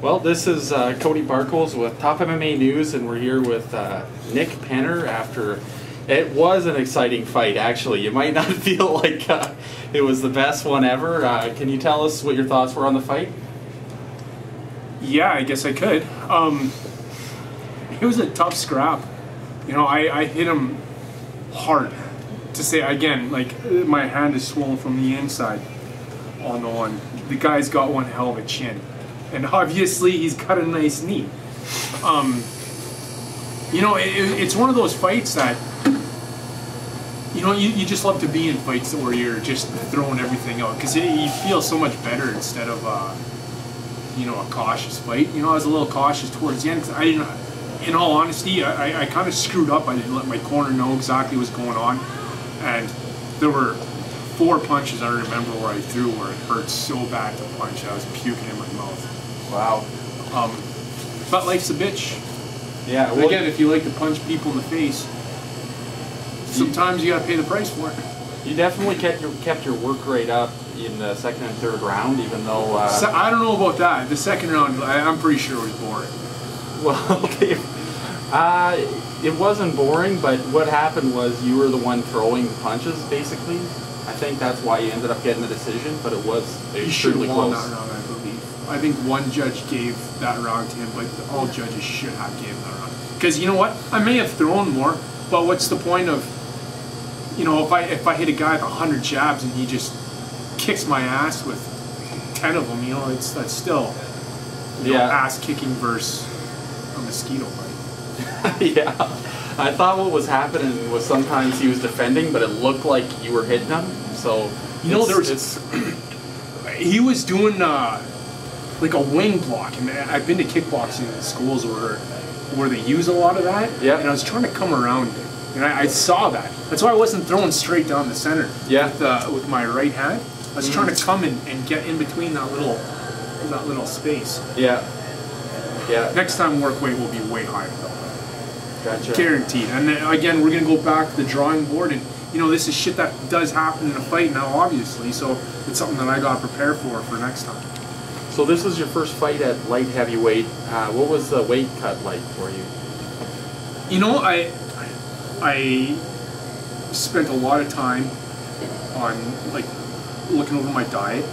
Well, this is Cody Barkles with Top MMA News, and we're here with Nick Penner after it was an exciting fight, actually. You might not feel like it was the best one ever. Can you tell us what your thoughts were on the fight? Yeah, I guess I could. It was a tough scrap. You know, I hit him hard. To say again, like, my hand is swollen from the inside on the one. The guy's got one hell of a chin. And obviously he's got a nice knee. You know, it's one of those fights that, you know, you just love to be in fights where you're just throwing everything out, because you feel so much better instead of, you know, a cautious fight. You know, I was a little cautious towards the end, because I didn't, in all honesty, I kind of screwed up. I didn't let my corner know exactly what's going on. And there were 4 punches I remember where I threw where it hurt so bad to punch, I was puking in my mouth. Wow. But life's a bitch. Yeah. Well, again, if you like to punch people in the face, sometimes you gotta pay the price for it. You definitely kept your work rate up in the second and third round, even though... I don't know about that. The second round, I'm pretty sure it was boring. Well, okay. It wasn't boring, but what happened was you were the one throwing the punches, basically. I think that's why you ended up getting the decision, but it was extremely close. That round, I believe. I think one judge gave that round to him, but all judges should have given that round. Because you know what? I may have thrown more, but what's the point of, you know, if I hit a guy with 100 jabs and he just kicks my ass with 10 of them, you know, that's still, you know, ass kicking versus a mosquito bite. Yeah. I thought what was happening was sometimes he was defending, but it looked like you were hitting him. So, you know, he was doing like a wing block, and I've been to kickboxing schools where they use a lot of that. Yeah. And I was trying to come around it, and I saw that. That's why I wasn't throwing straight down the center. Yeah. With my right hand, I was trying to come and get in between that little space. Yeah. Yeah. Next time work weight will be way higher though. Gotcha. Guaranteed. And then, again, we're going to go back to the drawing board, and you know, this is shit that does happen in a fight now, obviously, so it's something that I got to prepare for next time. So this was your first fight at light heavyweight. What was the weight cut like for you? You know, I spent a lot of time on, like, looking over my diet,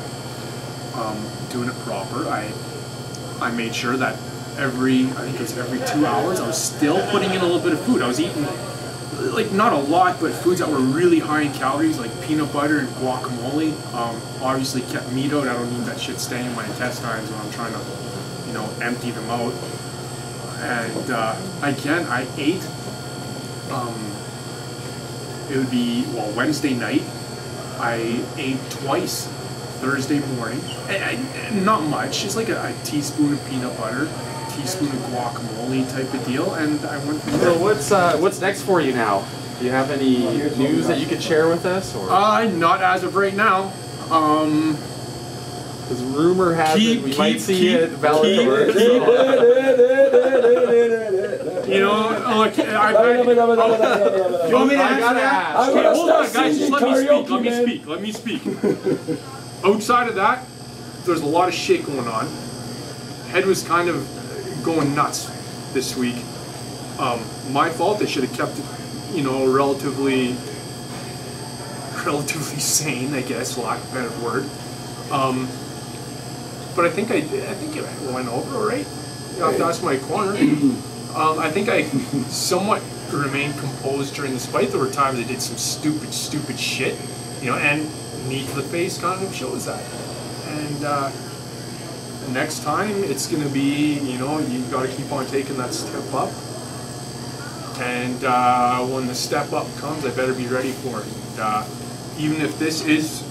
doing it proper. I made sure that I think it was every 2 hours, I was still putting in a little bit of food. I was eating, like, not a lot, but foods that were really high in calories, like peanut butter and guacamole. Obviously kept meat out. I don't need that shit staying in my intestines when I'm trying to, you know, empty them out. And again, I ate, it would be, well, Wednesday night, I ate twice. Thursday morning, and not much, just like a teaspoon of peanut butter, teaspoon of guacamole type of deal, and I went from there. So what's next for you now? Do you have any news that you could share with us? Or? Not as of right now. Because rumor has it we might see it at Bellator. You know, look, you want me to answer that? Hold on, guys, just let me speak. Outside of that, there's a lot of shit going on. Head was kind of going nuts this week. My fault. I should have kept it, you know, relatively sane, I guess, for lack of a better word. But I think it went over all right. You have to ask my corner. I think I somewhat remained composed during this fight. There were times I did some stupid shit, you know, and knee to the face kind of shows that. And next time it's going to be, you know, you've got to keep on taking that step up. And when the step up comes, I better be ready for it. And, even if this is,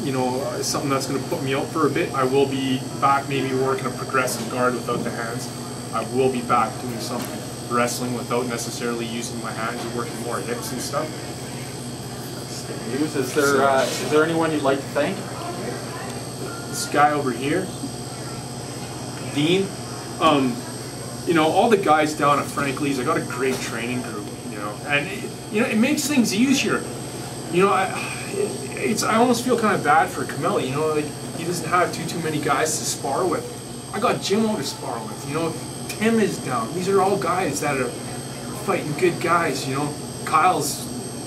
you know, something that's going to put me out for a bit, I will be back maybe working a progressive guard without the hands. I will be back doing some wrestling without necessarily using my hands and working more hips and stuff. News. Is there anyone you'd like to thank? This guy over here, Dean. You know, all the guys down at Franklin's. I got a great training group. You know, and it makes things easier. You know, I almost feel kind of bad for Camille. You know, like he doesn't have too many guys to spar with. I got Jim out to spar with. You know, Tim is down. These are all guys that are fighting good guys. You know, Kyle's,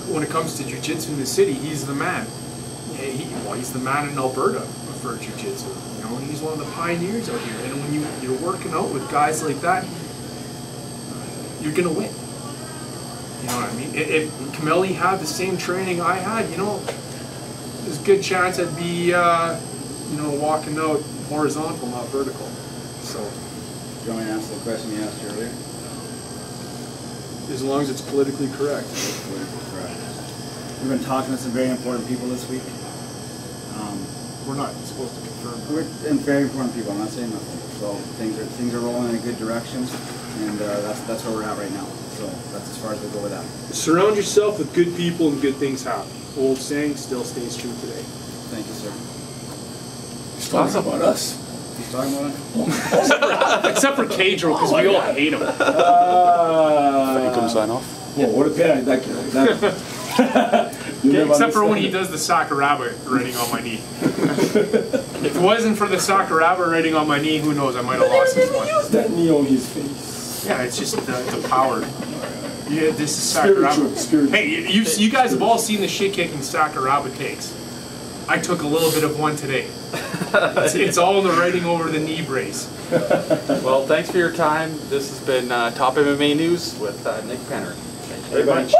when it comes to jiu-jitsu in the city, he's the man. Yeah, he's the man in Alberta for jiu-jitsu. You know, he's one of the pioneers out here. And when you're working out with guys like that, you're gonna win. You know what I mean? If Kameli had the same training I had, you know, there's a good chance I'd be, you know, walking out horizontal, not vertical. So. Do you want me to answer the question you asked earlier? As long as it's politically correct. Politically correct. We've been talking to some very important people this week. We're not supposed to confirm. And very important people. I'm not saying nothing. So things are rolling in a good direction, and that's where we're at right now. So that's as far as we'll go with that. Surround yourself with good people and good things happen. Old saying still stays true today. Thank you, sir. He's talking about us. He's talking about it? Except for Pedro, because we all hate him. Thank him, sign off. Whoa, what a pain. Except for when he does the Soccer Rabbit writing on my knee. If it wasn't for the Soccer Rabbit writing on my knee, who knows, I might have lost this one. Use that knee on his face. Yeah, it's just the power. Yeah, this is Soccer Rabbit. Spiritual. Hey, you guys have all seen the shit-kicking Soccer Rabbit takes. I took a little bit of one today. It's all in the writing over the knee brace. Well, thanks for your time. This has been Top MMA News with Nick Penner. Thank you very much.